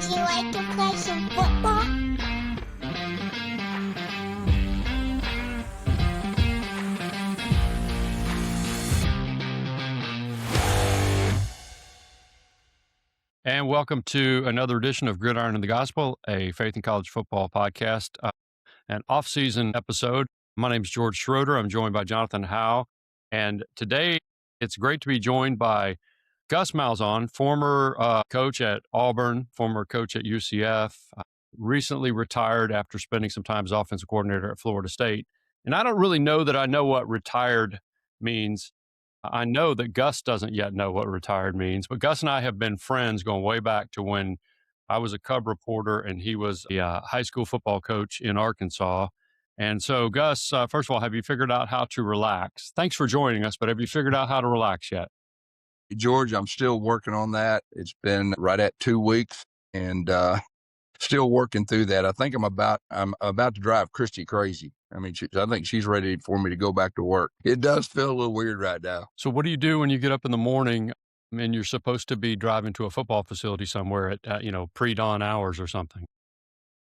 Would you like to play some football? And welcome to another edition of Gridiron and the Gospel, a faith and college football podcast, an off-season episode. My name is George Schroeder. I'm joined by Jonathan Howe. And today it's great to be joined by Gus Malzahn, former coach at Auburn, former coach at UCF, recently retired after spending some time as offensive coordinator at Florida State. And I don't really know that I know what retired means. I know that Gus doesn't yet know what retired means, but Gus and I have been friends going way back to when I was a Cub reporter and he was a high school football coach in Arkansas. And so, Gus, first of all, have you figured out how to relax? Thanks for joining us, but have you figured out how to relax yet? George, I'm still working on that. It's been right at 2 weeks and still working through that. I think I'm about to drive Christy crazy. I mean, I think she's ready for me to go back to work. It does feel a little weird right now. So what do you do when you get up in the morning and you're supposed to be driving to a football facility somewhere at pre-dawn hours or something?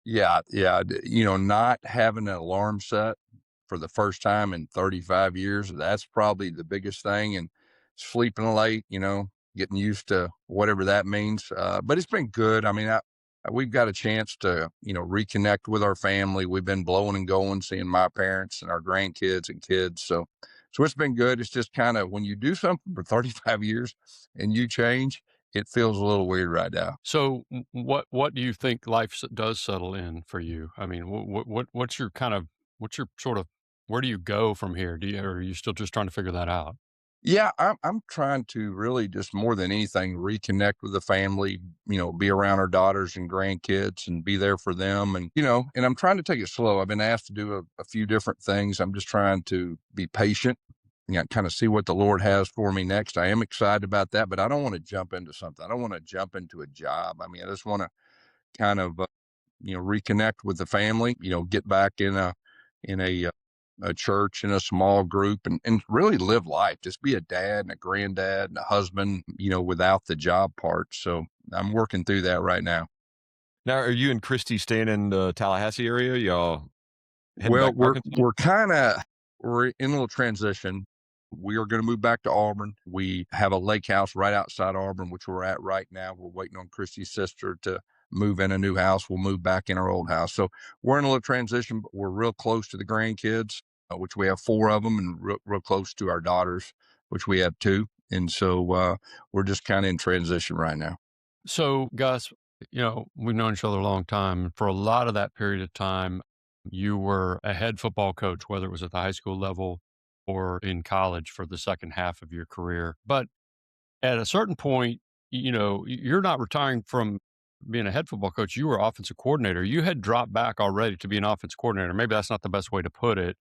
Yeah. Not having an alarm set for the first time in 35 years, that's probably the biggest thing. And sleeping late, getting used to whatever that means. But it's been good. I mean, we've got a chance to, reconnect with our family. We've been blowing and going, seeing my parents and our grandkids and kids. So it's been good. It's just kind of when you do something for 35 years and you change, it feels a little weird right now. So what do you think life does settle in for you? I mean, what's your sort of, where do you go from here? Or are you still just trying to figure that out? Yeah, I'm trying to really just more than anything reconnect with the family, be around our daughters and grandkids and be there for them. And, and I'm trying to take it slow. I've been asked to do a few different things. I'm just trying to be patient, kind of see what the Lord has for me next. I am excited about that, but I don't want to jump into something. I don't want to jump into a job. I mean, I just want to kind of, reconnect with the family, get back in a church in a small group and really live life, just be a dad and a granddad and a husband, without the job part. So I'm working through that right now. Now, are you and Christy staying in the Tallahassee area? Y'all heading Well, back to Arkansas? we're in a little transition. We are going to move back to Auburn. We have a lake house right outside Auburn, which we're at right now. We're waiting on Christy's sister to move in a new house. We'll move back in our old house. So we're in a little transition, but we're real close to the grandkids, which we have 4 of them, and real close to our daughters, which we have 2. And so we're just kind of in transition right now. So Gus, we've known each other a long time. For a lot of that period of time, you were a head football coach, whether it was at the high school level or in college for the second half of your career. But at a certain point, you're not retiring from being a head football coach. You were offensive coordinator. You had dropped back already to be an offensive coordinator. Maybe that's not the best way to put it,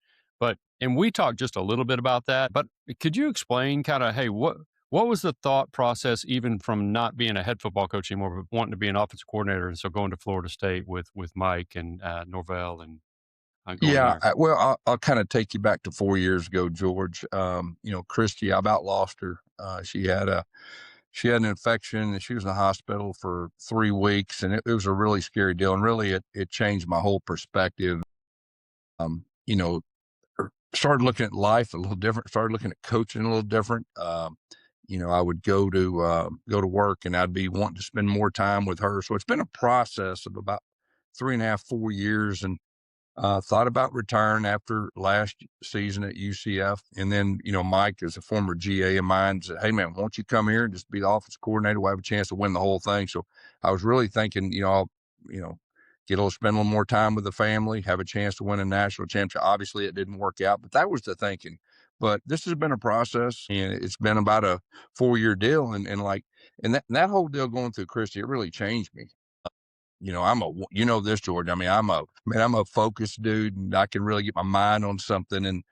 and we talked just a little bit about that, but could you explain kind of, hey, what was the thought process even from not being a head football coach anymore, but wanting to be an offensive coordinator? And so going to Florida State with Mike and Norvell and going Yeah, there. I'll kind of take you back to 4 years ago, George. Christy, I about lost her. She had an infection and she was in the hospital for 3 weeks, and it was a really scary deal. And really, it changed my whole perspective. Um, you know, Started looking at life a little different. Started looking at coaching a little different. I would go to work, and I'd be wanting to spend more time with her. So it's been a process of about 3.5, 4 years, and thought about retiring after last season at UCF. And then, Mike is a former GA of mine, said, "Hey man, why don't you come here and just be the offense coordinator? We'll have a chance to win the whole thing." So I was really thinking, I'll, spend a little more time with the family, have a chance to win a national championship. Obviously it didn't work out, but that was the thinking. But this has been a process, and it's been about a 4-year deal. And that whole deal going through Christy, it really changed me. This, George. I mean, I'm a focused dude, and I can really get my mind on something. And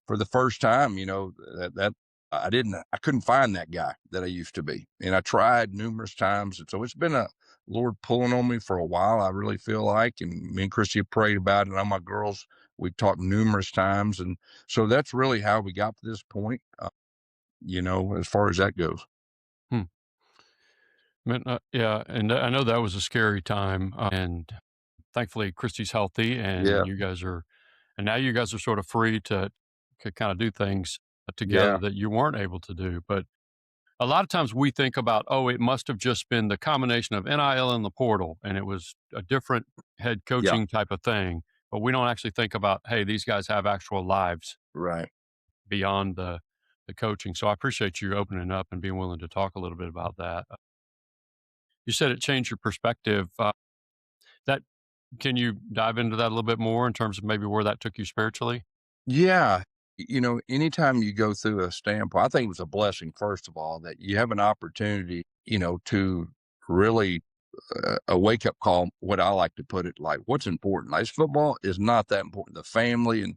for the first time, that I couldn't find that guy that I used to be. And I tried numerous times. And so it's been a Lord pulling on me for a while, I really feel like. And me and Christy have prayed about it. And my girls, we've talked numerous times. And so that's really how we got to this point, as far as that goes. Yeah, and I know that was a scary time, and thankfully Christy's healthy, Yeah, and now you guys are sort of free to kind of do things together yeah, that you weren't able to do. But a lot of times we think about, oh, it must have just been the combination of NIL and the portal, and it was a different head yeah, coaching type of thing. But we don't actually think about, hey, these guys have actual lives right. beyond the coaching. So I appreciate you opening up and being willing to talk a little bit about that. You said it changed your perspective. That can you dive into that a little bit more in terms of maybe where that took you spiritually? Yeah. Anytime you go through a standpoint, I think it was a blessing, first of all, that you have an opportunity, to really a wake up call, what I like to put it, like what's important. Like football is not that important. The family, and,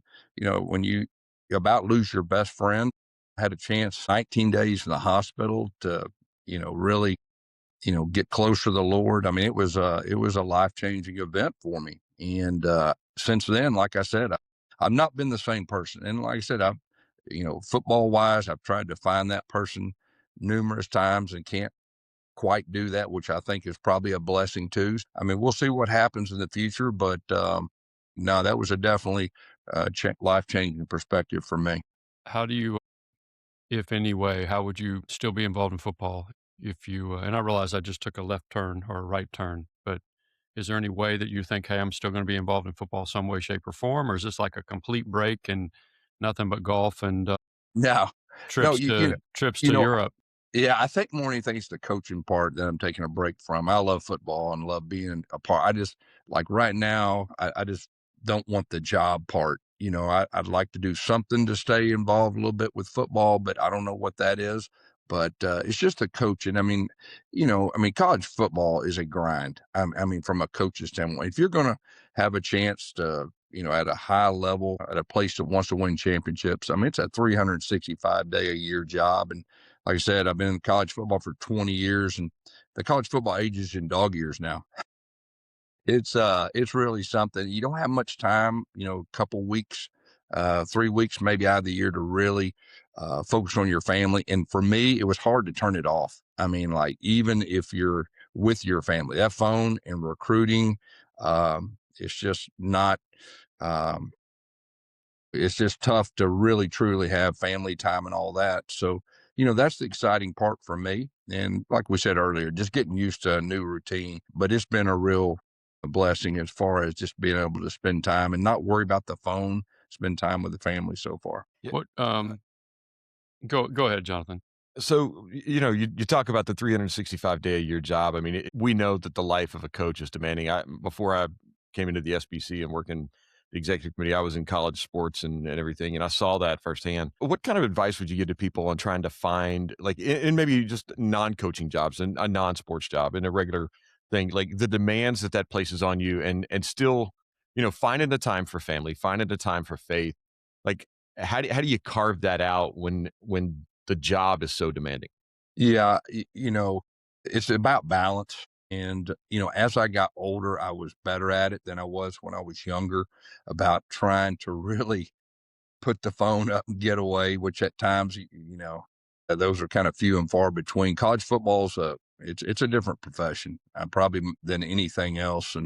when you about lose your best friend, I had a chance 19 days in the hospital to, really get closer to the Lord. I mean, it was a life-changing event for me. And since then, like I said, I've not been the same person. And like I said, I've, football wise, I've tried to find that person numerous times and can't quite do that, which I think is probably a blessing too. I mean, we'll see what happens in the future, but no, that was a definitely life-changing perspective for me. How do you, if any way, how would you still be involved in football if you, and I realize I just took a left turn or a right turn, but is there any way that you think, hey, I'm still going to be involved in football some way, shape, or form? Or is this like a complete break and nothing but golf and No, no, trips to you know, Europe? Yeah, I think more than anything, it's the coaching part that I'm taking a break from. I love football and love being a part. I just like right now, I just don't want the job part. I'd like to do something to stay involved a little bit with football, but I don't know what that is. But it's just the coaching. College football is a grind. I mean, from a coach's standpoint, if you're going to have a chance to, at a high level, at a place that wants to win championships, I mean, it's a 365-day a year job. And like I said, I've been in college football for 20 years, and the college football age is in dog years now. It's really something. You don't have much time, a couple weeks, 3 weeks maybe out of the year to really focus on your family. And for me, it was hard to turn it off. I mean, like even if you're with your family, that phone and recruiting, it's just not. Um, it's just tough to really truly have family time and all that. So, that's the exciting part for me. And like we said earlier, just getting used to a new routine. But it's been a real blessing as far as just being able to spend time and not worry about the phone, spend time with the family so far. Yeah. What, go ahead, Jonathan. So, you talk about the 365 day a year job. I mean, we know that the life of a coach is demanding. Before I came into the SBC and working the executive committee, I was in college sports and everything, and I saw that firsthand. What kind of advice would you give to people on trying to find, like, in maybe just non-coaching jobs and a non-sports job and a regular thing, like the demands that places on you, and still, finding the time for family, finding the time for faith, like how do you carve that out when the job is so demanding? Yeah, it's about balance. And, as I got older, I was better at it than I was when I was younger about trying to really put the phone up and get away, which at times, those are kind of few and far between. College football's it's a different profession, probably than anything else,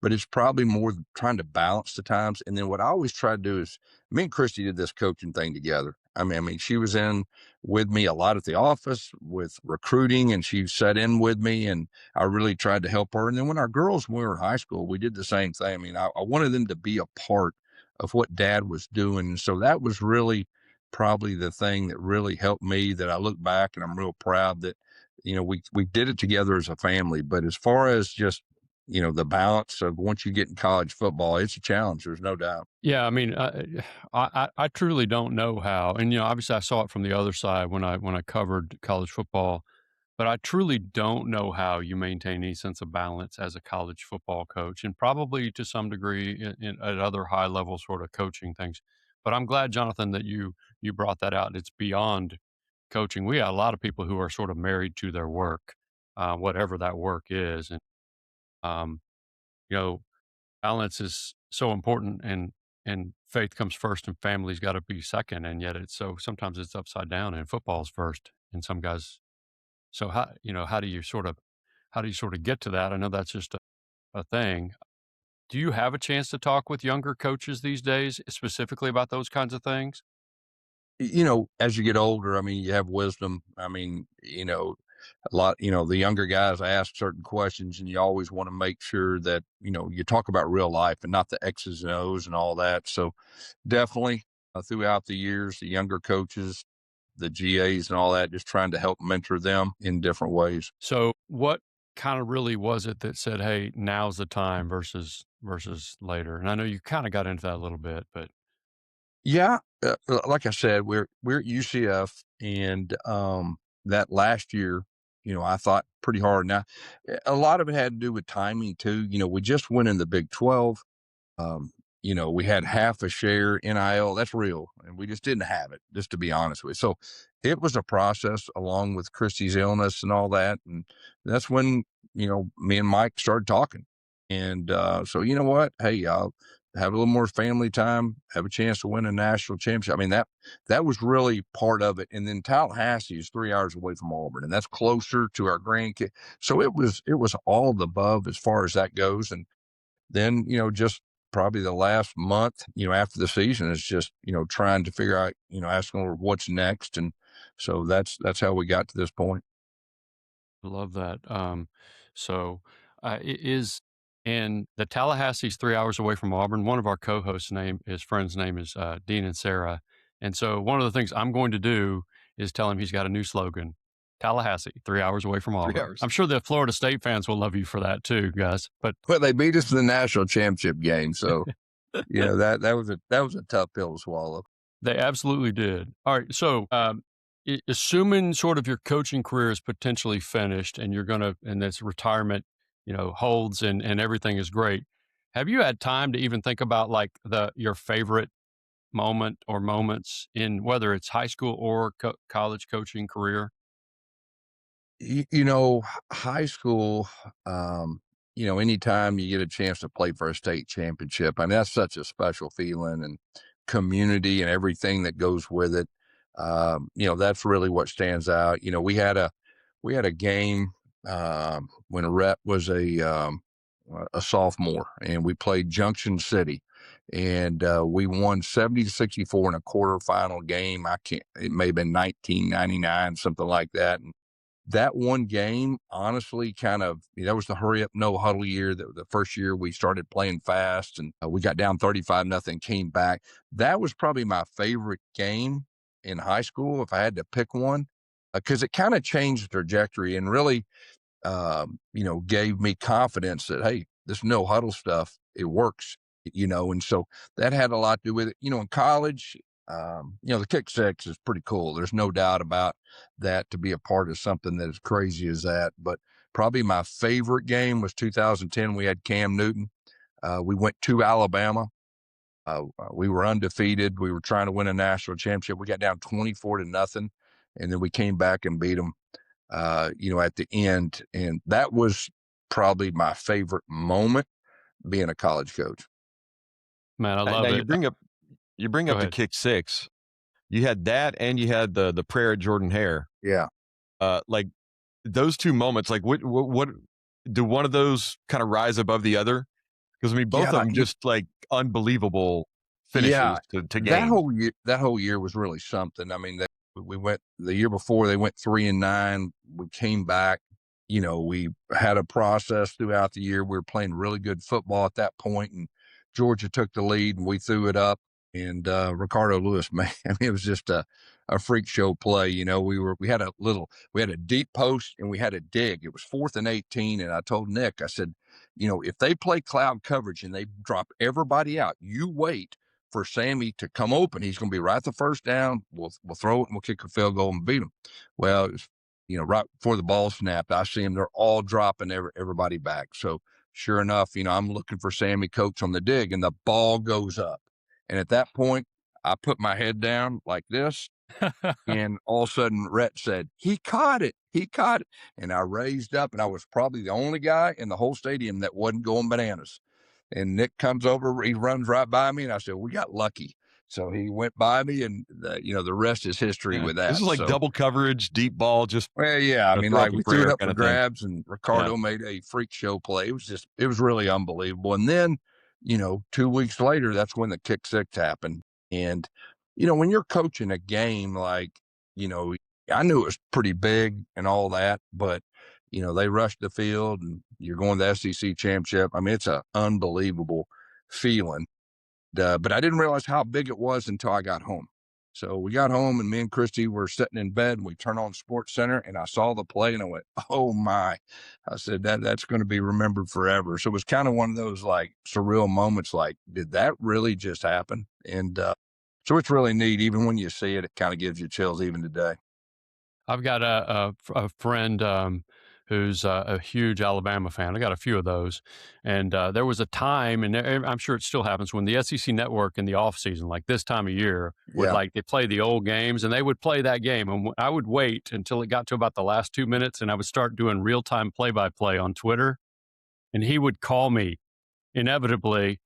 but it's probably more trying to balance the times. And then what I always try to do is, me and Christy did this coaching thing together. I mean, she was in with me a lot at the office with recruiting, and she sat in with me, and I really tried to help her. And then when we were in high school, we did the same thing. I mean, I wanted them to be a part of what dad was doing. And so that was really probably the thing that really helped me, that I look back and I'm real proud that, we did it together as a family. But as far as just, the balance of once you get in college football, it's a challenge. There's no doubt. Yeah, I mean, I truly don't know how, and obviously I saw it from the other side when I covered college football, but I truly don't know how you maintain any sense of balance as a college football coach, and probably to some degree at other high level sort of coaching things. But I'm glad, Jonathan, that you brought that out. It's beyond coaching. We got a lot of people who are sort of married to their work, whatever that work is, and um, you know, balance is so important, and faith comes first and family's got to be second, and yet it's so sometimes it's upside down and football's first and some guys. So how do you sort of how do you sort of get to that? I know that's just a thing. Do you have a chance to talk with younger coaches these days, specifically about those kinds of things? As you get older, I mean, you have wisdom. I mean, a lot, the younger guys ask certain questions, and you always want to make sure that, you talk about real life and not the X's and O's and all that. So definitely throughout the years, the younger coaches, the GAs and all that, just trying to help mentor them in different ways. So what kind of really was it that said, "Hey, now's the time," versus later? And I know you kind of got into that a little bit, but Yeah, like I said, we're at UCF, and that last year, I thought pretty hard. Now, a lot of it had to do with timing too. We just went in the Big 12. Um, we had half a share NIL. That's real, and we just didn't have it. Just to be honest with you, so it was a process along with Christy's illness and all that, and that's when me and Mike started talking. And so you know what? Hey, I'll have a little more family time, have a chance to win a national championship. I mean that was really part of it. And then Tallahassee is 3 hours away from Auburn, and that's closer to our grandkids. So it was all the above as far as that goes. And then, just probably the last month, after the season is just, trying to figure out, asking Lord what's next. And so that's how we got to this point. I love that. So it is, and the Tallahassee's 3 hours away from Auburn. One of our co-hosts' his friend's name is Dean and Sarah. And so one of the things I'm going to do is tell him he's got a new slogan: Tallahassee, 3 hours away from 3 Auburn. hours. I'm sure the Florida State fans will love you for that too, guys. But Well, they beat us in the national championship game. So, that was a tough pill to swallow. they absolutely did. All right. So, assuming sort of your coaching career is potentially finished and and this retirement, holds and everything is great. Have you had time to even think about like your favorite moment or moments in whether it's high school or college coaching career? High school, anytime you get a chance to play for a state championship, I mean, that's such a special feeling and community and everything that goes with it. That's really what stands out. We had a game when Rhett was a sophomore, and we played Junction City, and we won 70-64 in a quarterfinal game. It may have been 1999, something like that. And that one game, honestly, that was the hurry up, no huddle year. The first year we started playing fast, and we got down 35-0, came back. That was probably my favorite game in high school, if I had to pick one, because it kind of changed the trajectory and really, gave me confidence that, hey, this no huddle stuff, it works, and so that had a lot to do with it. In college, the kick six is pretty cool. There's no doubt about that, to be a part of something that is crazy as that. But probably my favorite game was 2010. We had Cam Newton. We went to Alabama. We were undefeated. We were trying to win a national championship. We got down 24-0, and then we came back and beat them, at the end. And that was probably my favorite moment being a college coach. Man, I Now love you it. bring Go up the ahead. kick six. You had that, and you had the prayer at Jordan Hare. Yeah. Like those two moments. Like what do one of those kind of rise above the other? Because I mean, both Yeah, of them just like unbelievable finishes Yeah, to that games. whole year was really something. I mean, we went the year before, they went 3-9. We came back. We had a process throughout the year. We were playing really good football at that point, and Georgia took the lead, and we threw it up. And Ricardo Lewis, man, I mean, it was just a freak show play. We had a deep post, and we had a dig. It was 4th and 18, and I told Nick, I said, if they play cloud coverage and they drop everybody out, you wait for Sammy to come open. He's going to be right the first down. We'll throw it, and we'll kick a field goal and beat him. Well, it was, right before the ball snapped, I see them. They're all dropping everybody back. So sure enough, I'm looking for Sammy Coates on the dig, and the ball goes up. And at that point, I put my head down like this, and all of a sudden, Rhett said, "He caught it. He caught it." And I raised up, and I was probably the only guy in the whole stadium that wasn't going bananas. And Nick comes over, he runs right by me, and I said, "We got lucky." So he went by me, and the rest is history Yeah. with that. This is like So, double coverage, deep ball, just well, yeah, I a mean, throw up like in we threw it prayer up kind for of thing. grabs, and Ricardo made a freak show play. It was really unbelievable. And then, 2 weeks later, that's when the kick six happened. And, when you're coaching a game, like, I knew it was pretty big and all that, but, they rushed the field and you're going to the SEC championship. I mean, it's an unbelievable feeling. But I didn't realize how big it was until I got home. So we got home, and me and Christy were sitting in bed, and we turned on Sports Center, and I saw the play, and I went, "Oh my!" I said that's going to be remembered forever. So it was kind of one of those like surreal moments. Like, did that really just happen? And so it's really neat. Even when you see it, it kind of gives you chills even today. I've got a friend who's a huge Alabama fan. I got a few of those, and there was a time, and I'm sure it still happens, when the SEC Network in the off season, like this time of year, would Yeah. they play the old games, and they would play that game, and I would wait until it got to about the last 2 minutes, and I would start doing real time play by play on Twitter, and he would call me inevitably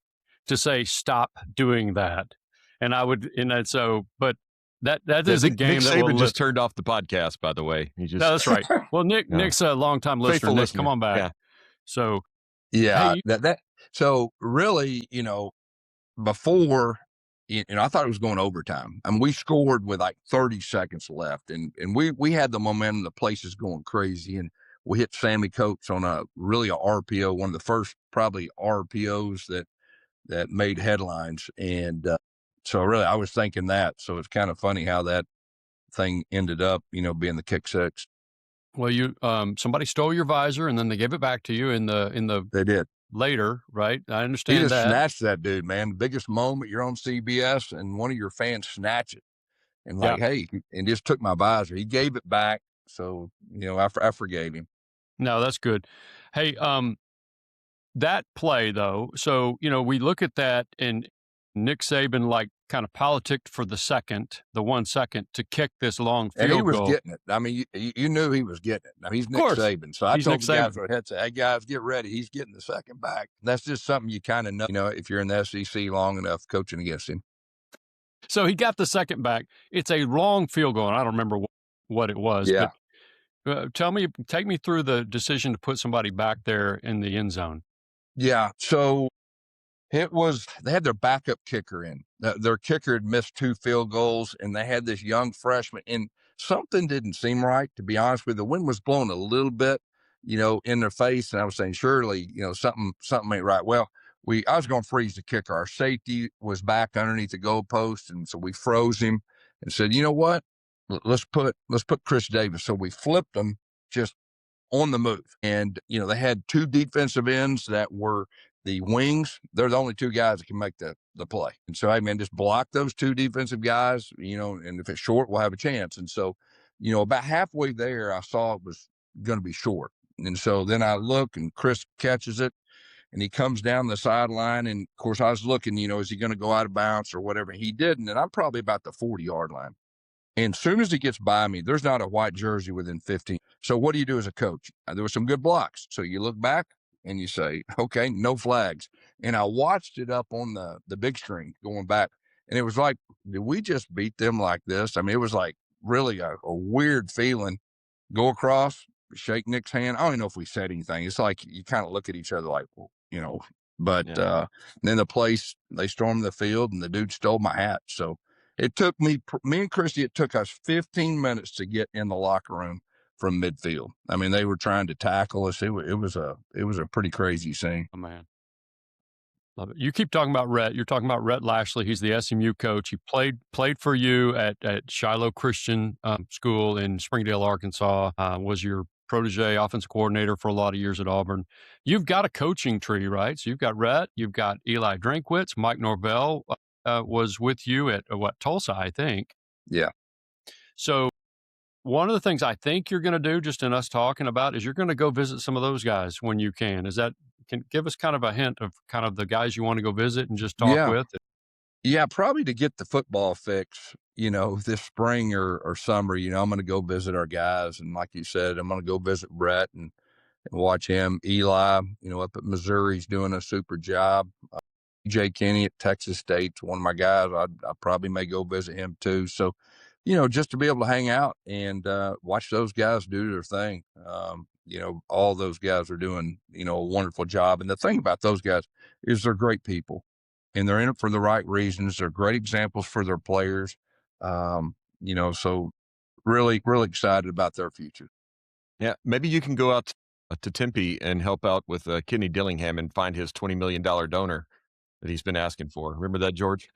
to say stop doing that, and I would, and so, but. That is a game Nick that will Saban just turned off the podcast, by the way. He just No, that's right. Well, Nick's a longtime listener. faithful Nick, listener. come on back. Yeah. So, Yeah, hey, so really, before, I thought it was going overtime. I mean, we scored with like 30 seconds left, and we had the momentum. The place is going crazy, and we hit Sammy Coates on a RPO, one of the first probably RPOs that made headlines. And so really, I was thinking that. So it's kind of funny how that thing ended up, being the kick six. well, somebody stole your visor and then they gave it back to you in the They did. later, right? I He understand just that. snatched that dude, man. The biggest moment, you're on CBS, and one of your fans snatch it. And like, hey, and just took my visor. He gave it back. So, I forgave him. No, that's good. Hey, that play though. So, we look at that, and Nick Saban kind of politicked for the 1 second to kick this long And he field was goal. getting it. I mean, you knew he was getting it. Now, he's Nick course. Saban. So I He's told Nick the guys Saban. on the headset, hey, guys, get ready. He's getting the second back. That's just something you kind of know, if you're in the SEC long enough coaching against him. So he got the second back. It's a long field goal, and I don't remember what it was. Yeah. But take me through the decision to put somebody back there in the end zone. Yeah. So they had their backup kicker in. Their kicker had missed 2 field goals, and they had this young freshman, and something didn't seem right, to be honest with you. The wind was blowing a little bit, in their face, and I was saying, surely, something ain't right. Well, I was going to freeze the kicker. Our safety was back underneath the goalpost, and so we froze him and said, you know what? Let's put Chris Davis. So we flipped him just on the move. And, they had 2 defensive ends that were the wings. They're the only 2 guys that can make the play. And so, hey, man, just block those 2 defensive guys, and if it's short, we'll have a chance. And so, about halfway there, I saw it was going to be short. And so then I look, and Chris catches it, and he comes down the sideline. And of course, I was looking, is he going to go out of bounds or whatever? He didn't. And I'm probably about the 40-yard line. And as soon as he gets by me, there's not a white jersey within 15. So what do you do as a coach? There were some good blocks. So you look back and you say, okay, no flags. And I watched it up on the big screen going back. And it was like, did we just beat them like this? I mean, it was like really a weird feeling. Go across, shake Nick's hand. I don't even know if we said anything. It's like you kind of look at each other like, but then they stormed the field, and the dude stole my hat. So it took me and Christy, it took us 15 minutes to get in the locker room from midfield. I mean, they were trying to tackle us. It was a pretty crazy scene. Oh, man. Love it. You keep talking about Rhett. You're talking about Rhett Lashley. He's the SMU coach. He played for you at Shiloh Christian School in Springdale, Arkansas. Was your protege offensive coordinator for a lot of years at Auburn. You've got a coaching tree, right? So you've got Rhett, you've got Eli Drinkwitz, Mike Norvell was with you at Tulsa, I think. Yeah. So one of the things I think you're going to do, just in us talking about, is you're going to go visit some of those guys when you can. Can give us kind of a hint of kind of the guys you want to go visit and just talk with? Yeah, probably to get the football fix, this spring or summer, I'm going to go visit our guys. And like you said, I'm going to go visit Brett and watch him. Eli, up at Missouri, he's doing a super job. Jay Kenny at Texas State's one of my guys. I probably may go visit him too. So, just to be able to hang out and watch those guys do their thing. All those guys are doing, a wonderful job. And the thing about those guys is they're great people and they're in it for the right reasons. They're great examples for their players. So really, really excited about their future. Yeah, maybe you can go out to Tempe and help out with Kenny Dillingham and find his $20 million donor that he's been asking for. Remember that, George?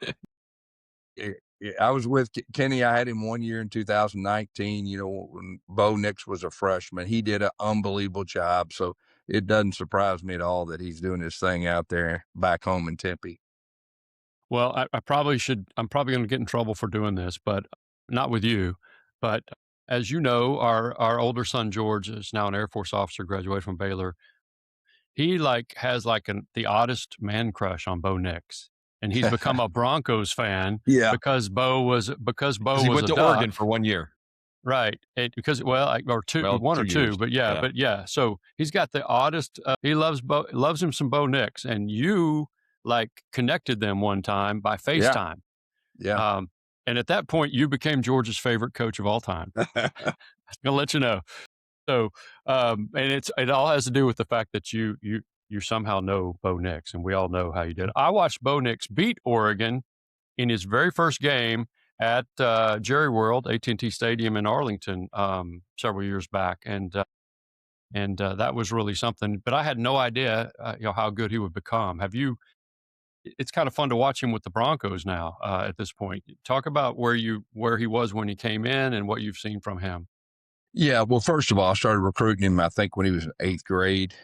Yeah, I was with Kenny. I had him 1 year in 2019, when Bo Nix was a freshman. He did an unbelievable job. So it doesn't surprise me at all that he's doing this thing out there back home in Tempe. Well, I'm probably going to get in trouble for doing this, but not with you. But as you know, our older son, George, is now an Air Force officer, graduated from Baylor. He has the oddest man crush on Bo Nix. And he's become a Broncos fan Yeah. because Bo was He a went to Duck. Oregon for 1 year. Right. One or 2 two, years. but yeah. So he's got the oddest, he loves him some Bo Nix, and you connected them one time by FaceTime. Yeah. And at that point you became George's favorite coach of all time. I'm gonna let you know. So, and it all has to do with the fact that you somehow know Bo Nix, and we all know how you did. I watched Bo Nix beat Oregon in his very first game at Jerry World, AT&T Stadium in Arlington, several years back, and that was really something. But I had no idea, how good he would become. Have you? It's kind of fun to watch him with the Broncos now. At this point, talk about where he was when he came in and what you've seen from him. Yeah. Well, first of all, I started recruiting him, I think, when he was in 8th grade.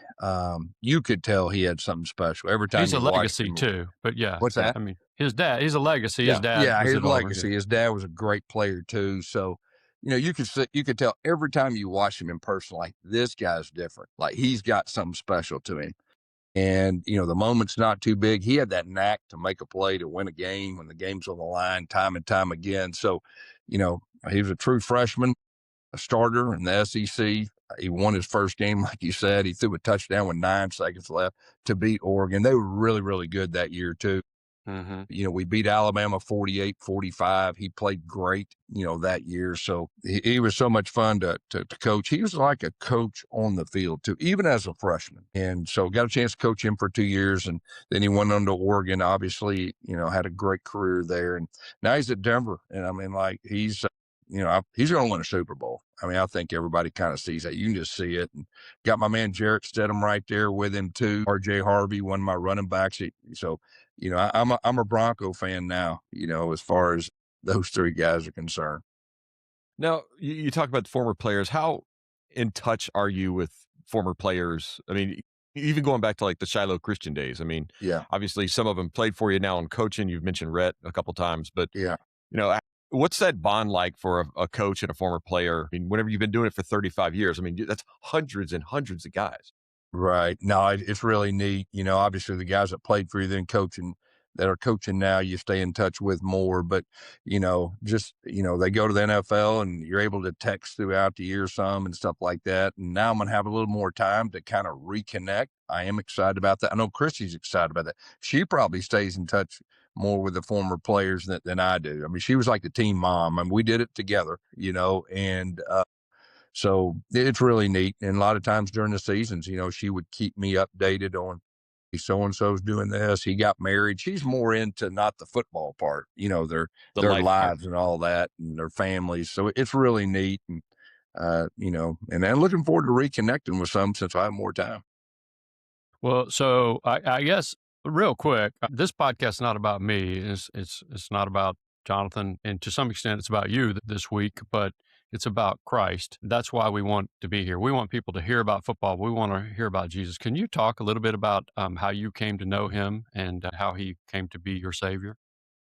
You could tell he had something special every time. He's a you watched legacy him. too, but yeah. What's that? I mean, his dad, he's a legacy. Yeah. His dad was his at Auburn, legacy. yeah. His dad was a great player too. So, you could tell every time you watch him in person, like, this guy's different. Like, he's got something special to him. And, the moment's not too big. He had that knack to make a play to win a game when the game's on the line, time and time again. So, he was a true freshman, a starter in the SEC. He won his first game, like you said. He threw a touchdown with 9 seconds left to beat Oregon. They were really, really good that year too. Mm-hmm. We beat Alabama 48-45. He played great, that year. So he was so much fun to coach. He was like a coach on the field too, even as a freshman. And so got a chance to coach him for 2 years. And then he went on to Oregon, obviously, had a great career there. And now he's at Denver. And I mean, he's going to win a Super Bowl. I mean, I think everybody kind of sees that. You can just see it. And got my man Jarrett Stidham right there with him too. RJ Harvey, one of my running backs. So, I'm a Bronco fan now, as far as those 3 guys are concerned. Now, you talk about the former players. How in touch are you with former players? I mean, even going back to the Shiloh Christian days. I mean, Yeah. obviously some of them played for you now in coaching. You've mentioned Rhett a couple times, but Yeah. what's that bond like for a coach and a former player? I mean, whenever you've been doing it for 35 years, I mean, that's hundreds and hundreds of guys. Right. No, it's really neat. Obviously the guys that played for you then that are coaching now, you stay in touch with more, but, they go to the NFL and you're able to text throughout the year some and stuff like that. And now I'm going to have a little more time to kind of reconnect. I am excited about that. I know Christy's excited about that. She probably stays in touch more with the former players than I do. I mean, she was like the team mom. I mean, we did it together, and, so it's really neat. And a lot of times during the seasons, she would keep me updated on so-and-so's doing this. He got married. She's more into not the football part, their life lives part. and all that and their families. So it's really neat. And, and I'm looking forward to reconnecting with some since I have more time. Well, so I guess real quick, this podcast is not about me. It's not about Jonathan, and to some extent, it's about you this week. But it's about Christ. That's why we want to be here. We want people to hear about football. We want to hear about Jesus. Can you talk a little bit about how you came to know him and how he came to be your Savior?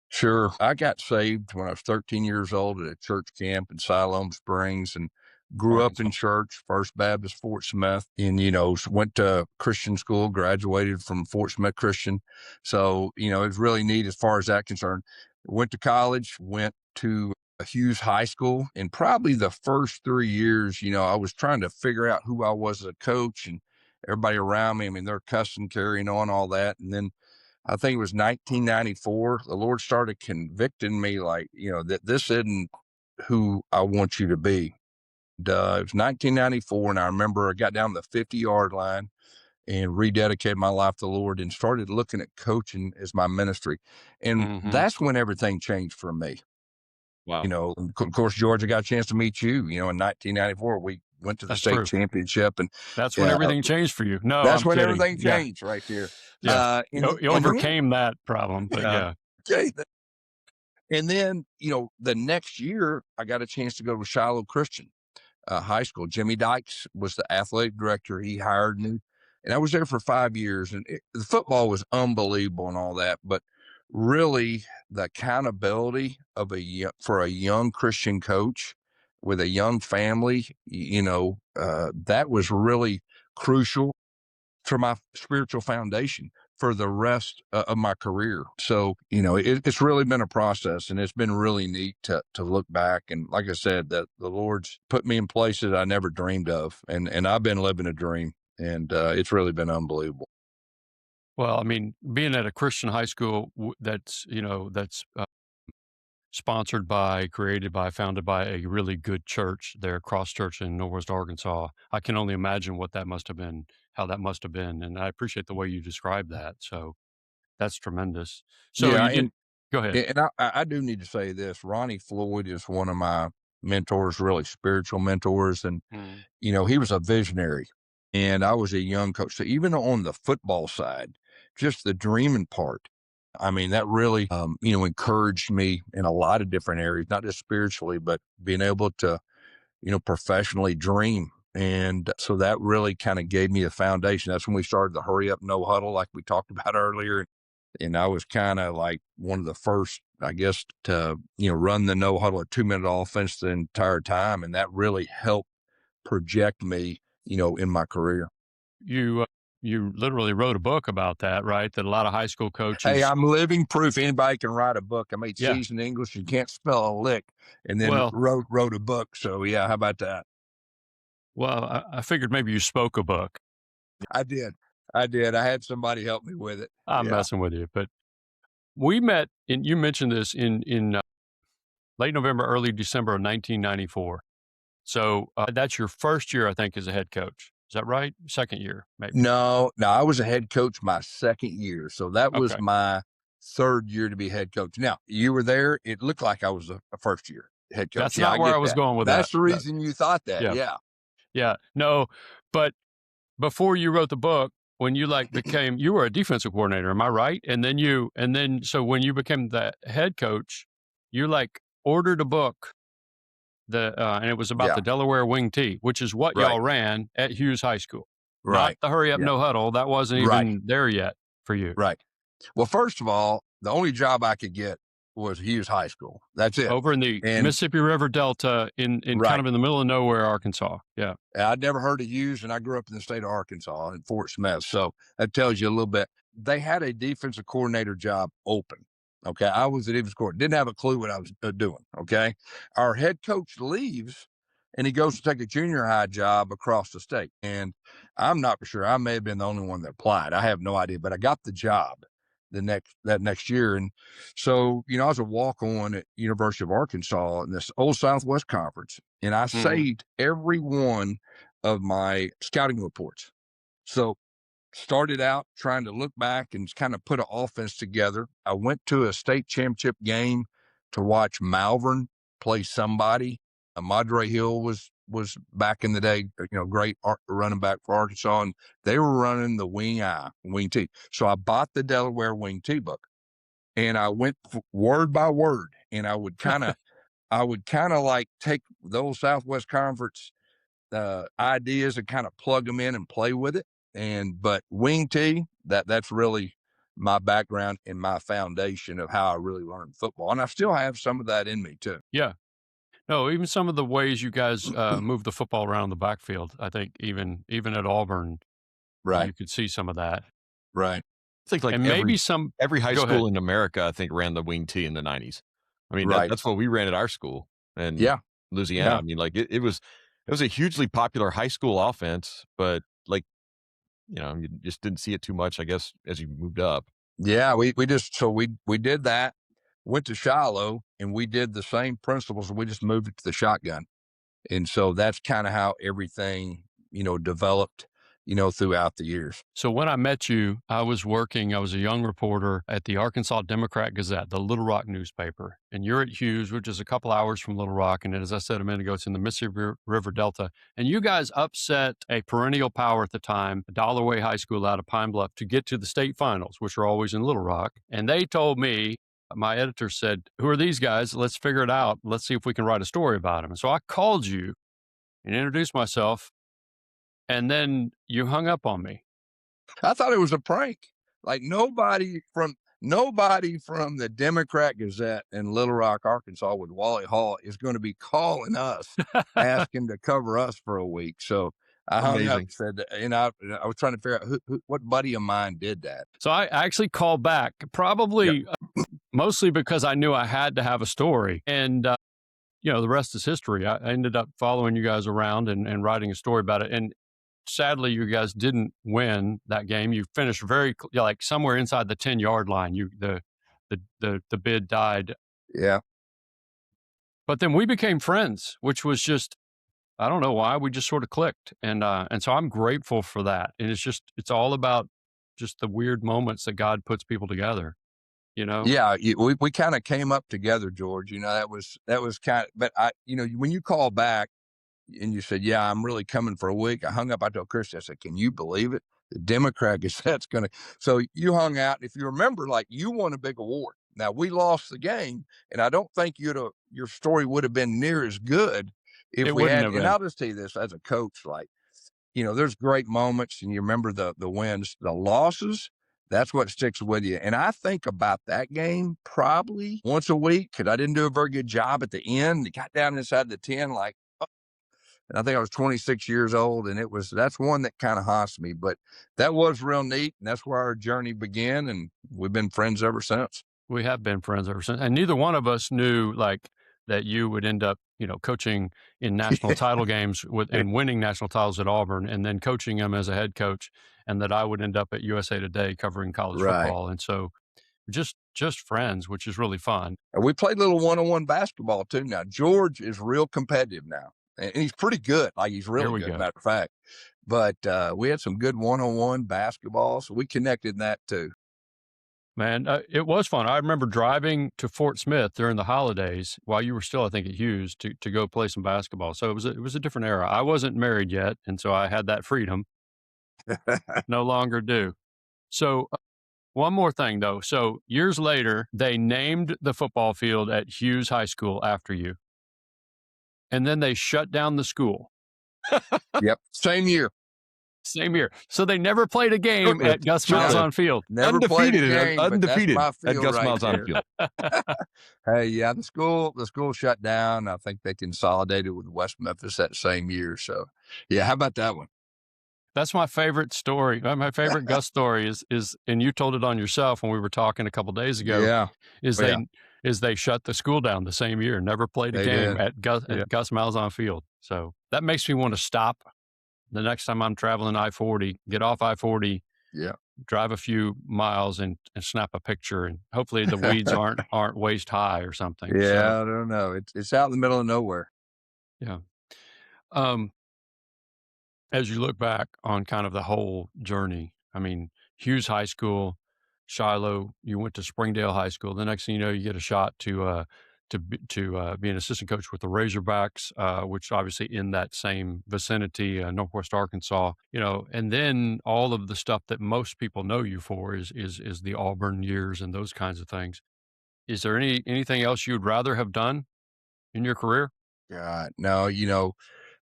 Sure. I got saved when I was 13 years old at a church camp in Siloam Springs and grew up in church, First Baptist Fort Smith, and, went to Christian school, graduated from Fort Smith Christian. So, it was really neat as far as that concerned. Went to college, went to Hughes High School, and probably the first 3 years, I was trying to figure out who I was as a coach and everybody around me. I mean, they're cussing, carrying on, all that. And then I think it was 1994. The Lord started convicting me, like, that this isn't who I want you to be. And, it was 1994, and I remember I got down the 50-yard line and rededicated my life to the Lord and started looking at coaching as my ministry. And Mm-hmm. that's when everything changed for me. Wow. Of course, George, I got a chance to meet you, in 1994. We went to the That's state true. championship, and That's when everything changed for you. No, that's I'm when kidding. everything Yeah. changed right there. Yeah. And, You and then, overcame that problem, but yeah. okay, and then, the next year, I got a chance to go to Shiloh Christian High School. Jimmy Dykes was the athletic director. He hired me, and I was there for 5 years. And the football was unbelievable and all that, but really, the accountability of for a young Christian coach with a young family, that was really crucial for my spiritual foundation for the rest of my career. So, it's really been a process, and it's been really neat to look back. And like I said, that the Lord's put me in places I never dreamed of. And I've been living a dream, and it's really been unbelievable. Well, I mean, being at a Christian high school that's sponsored by, created by, founded by a really good church there, Cross Church in Northwest Arkansas. I can only imagine what that must have been, how that must have been. And I appreciate the way you described that. So that's tremendous. So Yeah. you did, go ahead. And I do need to say this. Ronnie Floyd is one of my mentors, really spiritual mentors. And, Mm. he was a visionary, and I was a young coach. So even on the football side, just the dreaming part, I mean, that really, encouraged me in a lot of different areas, not just spiritually, but being able to, professionally dream. And so that really kind of gave me a foundation. That's when we started the hurry up, no huddle, like we talked about earlier. And I was kind of like one of the first, I guess, to, run the no huddle, a 2-minute offense the entire time. And that really helped project me, in my career. You literally wrote a book about that, right? That a lot of high school Hey, coaches. I'm living proof anybody can write a book. I made Yeah. seasoned English and can't spell a lick, and then Well, wrote a book. So yeah, how about that? I figured maybe you spoke a book. I did. I had somebody help me with it. I'm Yeah. messing with you, but we met, and you mentioned this in late November, early December of 1994. So that's your first year, I think, as a head coach. Is that right? Second year, maybe. No, I was a head coach my second year. So that was Okay. my third year to be head coach. Now, you were there. It looked like I was a first year head coach. That's Yeah, not I where I get was that. going with That's that. the reason you thought that. Yeah. Yeah. Yeah. No, but before you wrote the book, when you you were a defensive coordinator, am I right? So when you became the head coach, you ordered a book, and it was about Yeah. the Delaware wing tee, which is what Right. y'all ran at Hughes High School. Not Right. the hurry up, Yeah. no huddle. That wasn't Right. even there yet for you. Right. Well, first of all, the only job I could get was Hughes High School. That's it. Over in the And Mississippi River Delta in right. kind of in the middle of nowhere, Arkansas. Yeah. I'd never heard of Hughes, and I grew up in the state of Arkansas in Fort Smith. So that tells you a little bit. They had a defensive coordinator job open. Okay. I was the defensive coordinator. Didn't have a clue what I was doing. Okay. Our head coach leaves, and he goes to take a junior high job across the state. And I'm not for sure. I may have been the only one that applied. I have no idea, but I got the job that next year. And so, I was a walk on at University of Arkansas in this old Southwest Conference, and I saved every one of my scouting reports. So started out trying to look back and kind of put an offense together. I went to a state championship game to watch Malvern play somebody. Madre Hill was back in the day, great running back for Arkansas, and they were running the wing T. So I bought the Delaware wing T book, and I went word by word, and I would kind of like take those Southwest Conference ideas and kind of plug them in and play with it. But wing T, that's really my background and my foundation of how I really learned football, and I still have some of that in me too. Yeah. No, even some of the ways you guys move the football around the backfield, I think even at Auburn, Right. you could see some of that. Right. I think And maybe every high go school ahead. in America, I think, ran the wing T in the 90s. I mean, Right. that's what we ran at our school in Yeah. Louisiana. Yeah. I mean, it was a hugely popular high school offense, but you just didn't see it too much, I guess, as you moved up. Yeah, we did that, went to Shiloh, and we did the same principles. We just moved it to the shotgun. And so that's kind of how everything, developed, throughout the years. So when I met you, I was a young reporter at the Arkansas Democrat Gazette, the Little Rock newspaper. And you're at Hughes, which is a couple hours from Little Rock. And as I said a minute ago, it's in the Mississippi River Delta. And you guys upset a perennial power at the time, Dollarway High School out of Pine Bluff, to get to the state finals, which are always in Little Rock. And they told me, my editor said, "Who are these guys? Let's figure it out. Let's see if we can write a story about them." And so I called you and introduced myself. And then you hung up on me. I thought it was a prank. Like nobody from the Democrat Gazette in Little Rock, Arkansas with Wally Hall is going to be calling us asking to cover us for a week. So I hung up and said, I was trying to figure out what buddy of mine did that. So I actually called back, probably mostly because I knew I had to have a story. And, the rest is history. I ended up following you guys around and writing a story about it. And sadly, you guys didn't win that game. You finished like somewhere inside the 10-yard line. The bid died. Yeah. But then we became friends, which was just, I don't know why, we just sort of clicked. And so I'm grateful for that. And it's all about just the weird moments that God puts people together, Yeah. We kind of came up together, George. That was kind of, but when you call back, and you said, "Yeah, I'm really coming for a week." I hung up. I told Christy, I said, "Can you believe it? The Democrat Gazette's going to." So you hung out. If you remember, like you won a big award. Now we lost the game, and I don't think your story would have been near as good if we had. And I'll just tell you this, as a coach, like there's great moments, and you remember the wins, the losses. That's what sticks with you. And I think about that game probably once a week because I didn't do a very good job at the end. It got down inside the 10, like. And I think I was 26 years old, and that's one that kind of haunts me. But that was real neat, and that's where our journey began, and we've been friends ever since. We have been friends ever since, and neither one of us knew that you would end up, coaching in national title games and winning national titles at Auburn, and then coaching them as a head coach, and that I would end up at USA Today covering college football. And so, just friends, which is really fun. And we played a little one-on-one basketball too. Now George is real competitive now. And he's pretty good. Like he's really good, matter of fact. But we had some good one-on-one basketball, so we connected in that too. Man, it was fun. I remember driving to Fort Smith during the holidays while you were still, I think, at Hughes to go play some basketball. So it was a different era. I wasn't married yet, and so I had that freedom. No longer do. So one more thing, though. So years later, they named the football field at Hughes High School after you. And then they shut down the school. Yep. Same year. So they never played a game at Gus Malzahn Field. Never played a game, undefeated at Gus right Malzahn Field. Hey, yeah, the school shut down. I think they consolidated with West Memphis that same year. So, yeah, how about that one? That's my favorite story. My favorite Gus story is, and you told it on yourself when we were talking a couple of days ago. Yeah. They shut the school down the same year, never played a game at Gus Malzahn Field. So that makes me want to stop the next time I'm traveling I-40, get off I-40, drive a few miles and snap a picture, and hopefully the weeds aren't waist high or something. Yeah, so, I don't know. It's out in the middle of nowhere. Yeah. As you look back on kind of the whole journey, I mean, Hughes High School, Shiloh, you went to Springdale High School. The next thing you know, you get a shot to be an assistant coach with the Razorbacks, which obviously in that same vicinity, Northwest Arkansas, and then all of the stuff that most people know you for is the Auburn years and those kinds of things. Is there anything else you'd rather have done in your career? God, no, I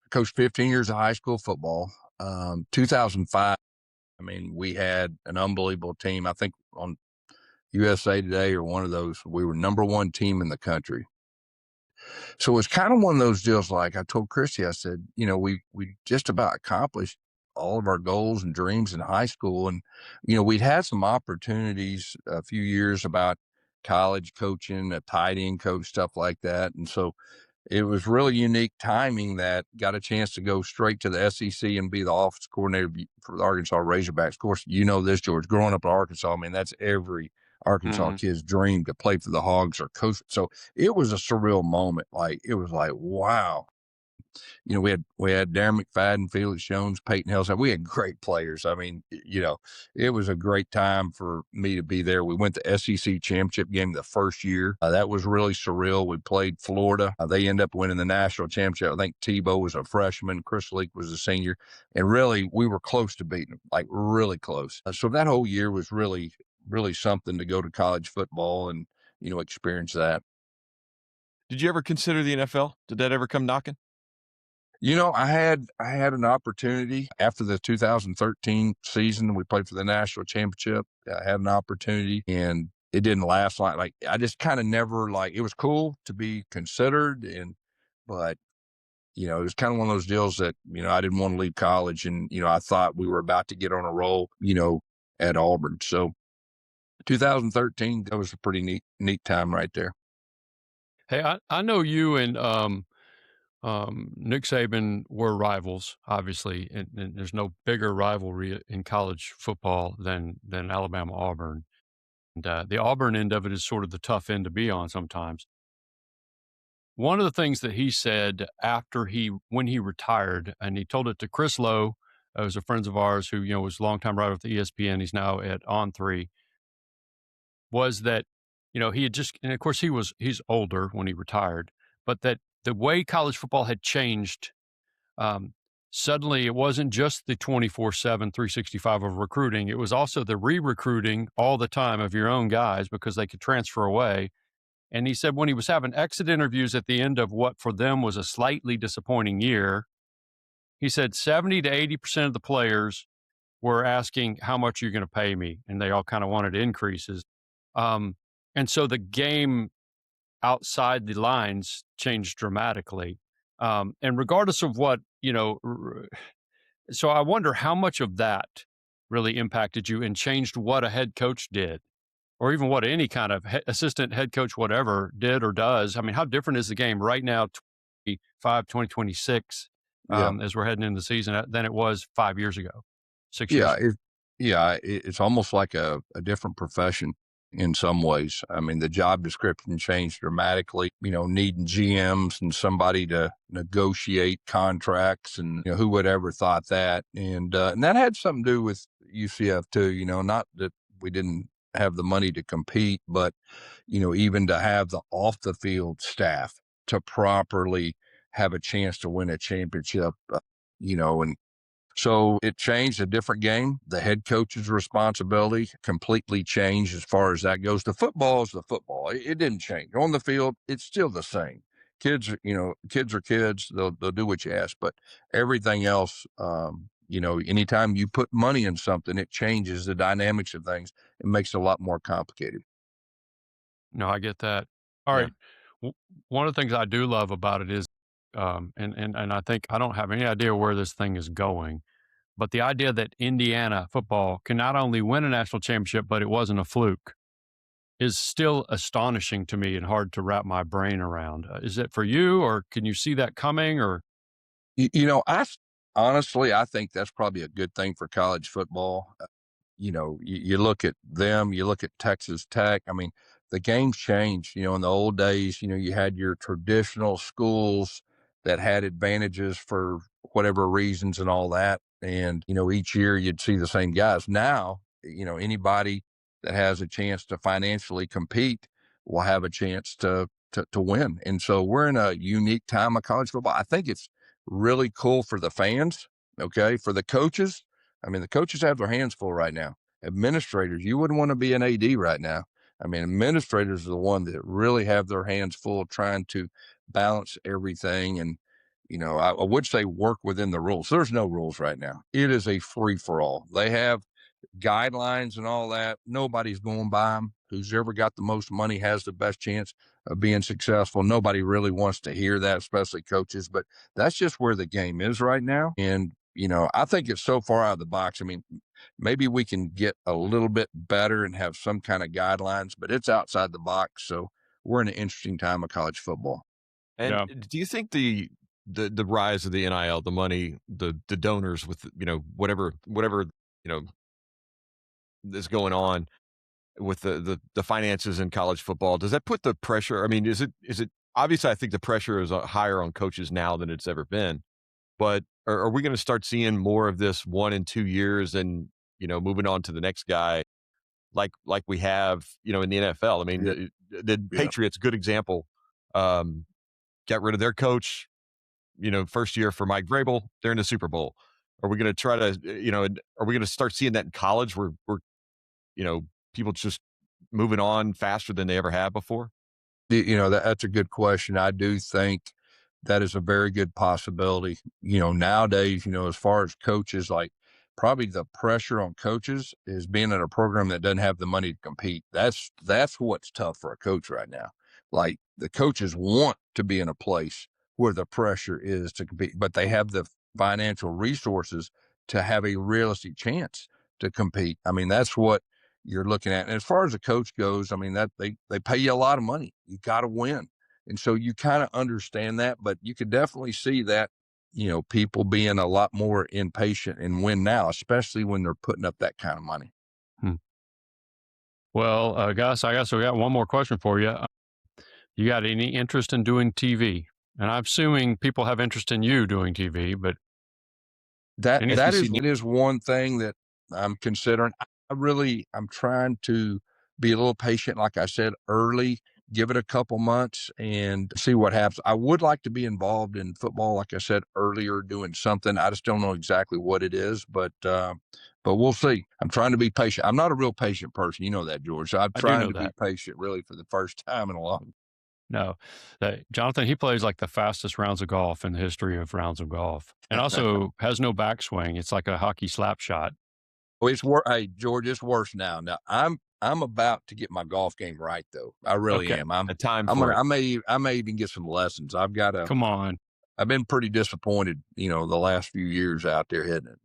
coached 15 years of high school football. 2005, I mean, we had an unbelievable team. I think on USA Today or one of those, we were number one team in the country. So it was kind of one of those deals. Like I told Christy, I said, we just about accomplished all of our goals and dreams in high school. And, we'd had some opportunities a few years about college coaching, a tight end coach, stuff like that. And so it was really unique timing that got a chance to go straight to the SEC and be the offense coordinator for the Arkansas Razorbacks. Of course, you know this, George. Growing up in Arkansas, I mean, that's every Arkansas Mhm. kid's dream to play for the Hogs or coach. So it was a surreal moment. Like it was like, wow. You know, we had Darren McFadden, Felix Jones, Peyton Hills. We had great players. I mean, you know, it was a great time for me to be there. We went to SEC championship game the first year. That was really surreal. We played Florida. They ended up winning the national championship. I think Tebow was a freshman, Chris Leak was a senior, and really we were close to beating them, like really close. So that whole year was really something to go to college football and experience that. Did you ever consider the NFL? Did that ever come knocking? I had an opportunity after the 2013 season. We played for the national championship. I had an opportunity, and it didn't last like I just kind of never like. It was cool to be considered, but it was kind of one of those deals that I didn't want to leave college, and I thought we were about to get on a roll, at Auburn. So 2013, that was a pretty neat time right there. Hey, I know you and Nick Saban were rivals, obviously, and there's no bigger rivalry in college football than Alabama Auburn. And the Auburn end of it is sort of the tough end to be on sometimes. One of the things that he said when he retired, and he told it to Chris Lowe, who's a friend of ours who was a longtime writer with ESPN. He's now at On3. Was that he had just, and of course he's older when he retired, but that the way college football had changed. Suddenly it wasn't just the 24/7, 365 of recruiting. It was also the re-recruiting all the time of your own guys because they could transfer away. And he said when he was having exit interviews at the end of what for them was a slightly disappointing year, he said 70 to 80% of the players were asking, how much are you going to pay me? And they all kind of wanted increases. Um, and so the game outside the lines changed dramatically. And regardless of what, so I wonder how much of that really impacted you and changed what a head coach did, or even what any kind of assistant head coach, whatever, did or does. I mean, how different is the game right now, 2026, Yeah. as we're heading into the season than it was 5 years ago, 6 years Yeah, ago? it's almost like a different profession in some ways. I mean, the job description changed dramatically, needing GMs and somebody to negotiate contracts, and who would ever thought that? And that had something to do with UCF too, not that we didn't have the money to compete, but even to have the off the field staff to properly have a chance to win a championship, and so it changed, a different game. The head coach's responsibility completely changed as far as that goes. The football is the football. It didn't change. On the field, it's still the same. Kids are kids. They'll do what you ask. But everything else, anytime you put money in something, it changes the dynamics of things. It makes it a lot more complicated. No, I get that. All Yeah. right. One of the things I do love about it is, and I think I don't have any idea where this thing is going, but the idea that Indiana football can not only win a national championship, but it wasn't a fluke is still astonishing to me and hard to wrap my brain around. Is it for you, or can you see that coming? Or Honestly, I think that's probably a good thing for college football. You look at them, you look at Texas Tech. I mean, the game's changed. In the old days, you had your traditional schools that had advantages for whatever reasons and all that. And, each year you'd see the same guys. Now, anybody that has a chance to financially compete will have a chance to win. And so we're in a unique time of college football. I think it's really cool for the fans. Okay. For the coaches, I mean, the coaches have their hands full right now. Administrators, you wouldn't want to be an AD right now. I mean, administrators are the one that really have their hands full trying to balance everything. And, I would say work within the rules. There's no rules right now. It is a free for all. They have guidelines and all that. Nobody's going by them. Who's ever got the most money has the best chance of being successful. Nobody really wants to hear that, especially coaches, but that's just where the game is right now. And, I think it's so far out of the box. I mean, maybe we can get a little bit better and have some kind of guidelines, but it's outside the box. So we're in an interesting time of college football. And Yeah. do you think the rise of the NIL, the money, the donors with, whatever, you know, is going on with the finances in college football, does that put the pressure? I mean, is it obviously, I think the pressure is higher on coaches now than it's ever been, but are we going to start seeing more of this 1 and 2 years and, moving on to the next guy like we have, in the NFL? I mean, Yeah, the yeah. Patriots, good example, got rid of their coach, first year for Mike Vrabel, they're in the Super Bowl. Are we going to try to, are we going to start seeing that in college where you know, people just moving on faster than they ever have before? That's a good question. I do think that is a very good possibility. Nowadays, as far as coaches, like probably the pressure on coaches is being in a program that doesn't have the money to compete. That's what's tough for a coach right now. Like the coaches want to be in a place where the pressure is to compete, but they have the financial resources to have a realistic chance to compete. I mean, that's what you're looking at. And as far as a coach goes, I mean, that they pay you a lot of money. You got to win. And so you kind of understand that, but you could definitely see that, people being a lot more impatient and win now, especially when they're putting up that kind of money. Hmm. Well, Gus, I guess we got one more question for you. You got any interest in doing TV? And I'm assuming people have interest in you doing TV, but That any that SEC is it is one thing that I'm considering. I'm trying to be a little patient, like I said, early, give it a couple months and see what happens. I would like to be involved in football, like I said earlier, doing something. I just don't know exactly what it is, but we'll see. I'm trying to be patient. I'm not a real patient person. You know that, George. So I'm I do trying know to be that. patient really for the first time in a long. No, Jonathan, he plays like the fastest rounds of golf in the history of rounds of golf, and also has no backswing. It's like a hockey slap shot. Well, it's worse. Hey, George, it's worse now. Now I'm about to get my golf game right, though. I really Okay, am. a time I'm for gonna. it? I may even get some lessons. come on. I've been pretty disappointed, the last few years out there hitting it.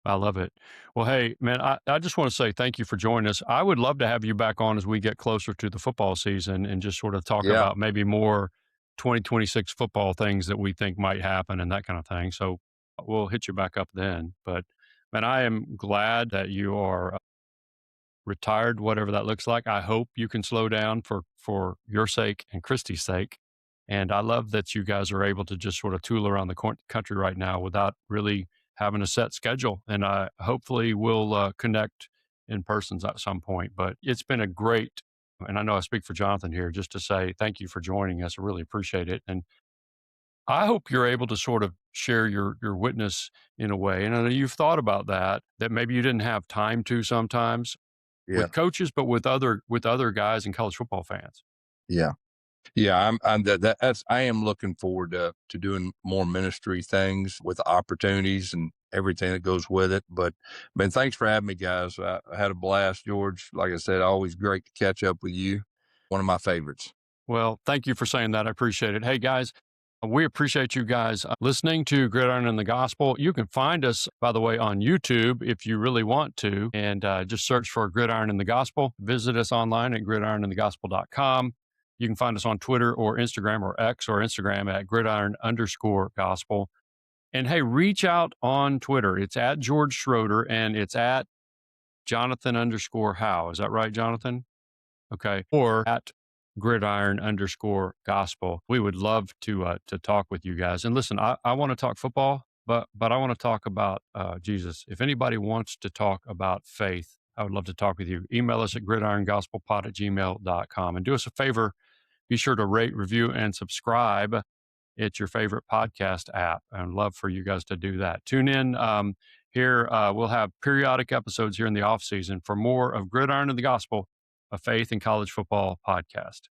I love it. Well, hey, man, I just want to say thank you for joining us. I would love to have you back on as we get closer to the football season and just sort of talk Yeah, about maybe more 2026 football things that we think might happen and that kind of thing. So we'll hit you back up then. But man, I am glad that you are retired, whatever that looks like. I hope you can slow down for your sake and Christy's sake. And I love that you guys are able to just sort of tool around the country right now without really having a set schedule. And I hopefully will connect in persons at some point. But it's been a great, and I know I speak for Jonathan here, just to say thank you for joining us. I really appreciate it. And I hope you're able to sort of share your witness in a way. And I know you've thought about that maybe you didn't have time to sometimes yeah, with coaches, but with other guys and college football fans. yeah, yeah. I am looking forward to doing more ministry things with opportunities and everything that goes with it. But man, thanks for having me, guys. I had a blast, George. Like I said, always great to catch up with you. One of my favorites. Well, thank you for saying that. I appreciate it. Hey, guys, we appreciate you guys listening to Gridiron and the Gospel. You can find us, by the way, on YouTube if you really want to, and just search for Gridiron and the Gospel. Visit us online at gridironandthegospel.com. You can find us on Twitter or Instagram or X or Instagram at gridiron_gospel. And hey, reach out on Twitter. It's at George Schroeder and it's at Jonathan_Howe. Is that right, Jonathan? Okay. Or at gridiron_gospel. We would love to talk with you guys. And listen, I want to talk football, but I want to talk about Jesus. If anybody wants to talk about faith, I would love to talk with you. Email us at gridirongospelpod@gmail.com. And do us a favor, be sure to rate, review, and subscribe. It's your favorite podcast app. I'd love for you guys to do that. Tune in here. We'll have periodic episodes here in the off season for more of Gridiron and the Gospel, a faith and college football podcast.